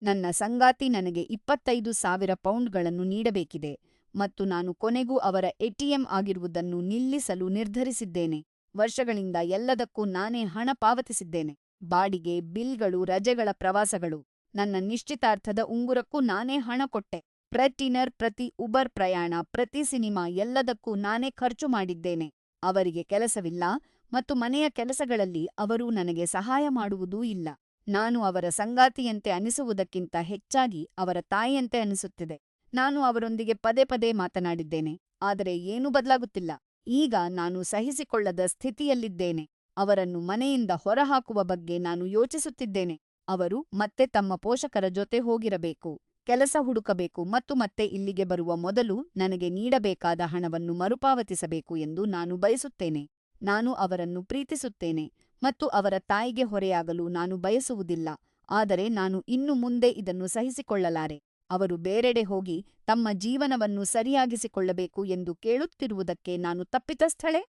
ನನ್ನ ಸಂಗಾತಿ ನನಗೆ 25,000 ಪೌಂಡ್‌ಗಳನ್ನು ನೀಡಬೇಕಿದೆ ಮತ್ತು ನಾನು ಕೊನೆಗೂ ಅವರ ಎಟಿಎಂ ಆಗಿರುವುದನ್ನು ನಿಲ್ಲಿಸಲು ನಿರ್ಧರಿಸಿದ್ದೇನೆ. ವರ್ಷಗಳಿಂದ ಎಲ್ಲದಕ್ಕೂ ನಾನೇ ಹಣ ಪಾವತಿಸಿದ್ದೇನೆ. ಬಾಡಿಗೆ, ಬಿಲ್‌ಗಳು, ರಜೆಗಳ ಪ್ರವಾಸಗಳು. ನನ್ನ ನಿಶ್ಚಿತಾರ್ಥದ ಉಂಗುರಕ್ಕೂ ನಾನೇ ಹಣ ಕೊಟ್ಟೆ. ಪ್ರತಿ ಡಿನ್ನರ್, ಪ್ರತಿ ಉಬರ್ ಪ್ರಯಾಣ, ಪ್ರತಿ ಸಿನಿಮಾ ಎಲ್ಲದಕ್ಕೂ ನಾನೇ ಖರ್ಚು ಮಾಡಿದ್ದೇನೆ. ಅವರಿಗೆ ಕೆಲಸವಿಲ್ಲ ಮತ್ತು ಮನೆಯ ಕೆಲಸಗಳಲ್ಲಿ ಅವರು ನನಗೆ ಸಹಾಯ ಮಾಡುವುದೂ ಇಲ್ಲ. ನಾನು ಅವರ ಸಂಗಾತಿಯಂತೆ ಅನಿಸುವುದಕ್ಕಿಂತ ಹೆಚ್ಚಾಗಿ ಅವರ ತಾಯಿಯಂತೆ ಅನಿಸುತ್ತಿದೆ. ನಾನು ಅವರೊಂದಿಗೆ ಪದೇ ಪದೇ ಮಾತನಾಡಿದ್ದೇನೆ, ಆದರೆ ಏನೂ ಬದಲಾಗುತ್ತಿಲ್ಲ. ಈಗ ನಾನು ಸಹಿಸಿಕೊಳ್ಳದ ಸ್ಥಿತಿಯಲ್ಲಿದ್ದೇನೆ. ಅವರನ್ನು ಮನೆಯಿಂದ ಹೊರಹಾಕುವ ಬಗ್ಗೆ ನಾನು ಯೋಚಿಸುತ್ತಿದ್ದೇನೆ. ಅವರು ಮತ್ತೆ ತಮ್ಮ ಪೋಷಕರ ಜೊತೆ ಹೋಗಿರಬೇಕು, ಕೆಲಸ ಹುಡುಕಬೇಕು ಮತ್ತು ಮತ್ತೆ ಇಲ್ಲಿಗೆ ಬರುವ ಮೊದಲು ನನಗೆ ನೀಡಬೇಕಾದ ಹಣವನ್ನು ಮರುಪಾವತಿಸಬೇಕು ಎಂದು ನಾನು ಬಯಸುತ್ತೇನೆ. ನಾನು ಅವರನ್ನು ಪ್ರೀತಿಸುತ್ತೇನೆ ಮತ್ತು ಅವರ ತಾಯಿಗೆ ಹೊರೆಯಾಗಲು ನಾನು ಬಯಸುವುದಿಲ್ಲ, ಆದರೆ ನಾನು ಇನ್ನು ಮುಂದೆ ಇದನ್ನು ಸಹಿಸಿಕೊಳ್ಳಲಾರೆ. ಅವರು ಬೇರೆಡೆ ಹೋಗಿ ತಮ್ಮ ಜೀವನವನ್ನು ಸರಿಯಾಗಿಸಿಕೊಳ್ಳಬೇಕು ಎಂದು ಕೇಳುತ್ತಿರುವುದಕ್ಕೆ ನಾನು ತಪ್ಪಿತಸ್ಥಳೆ?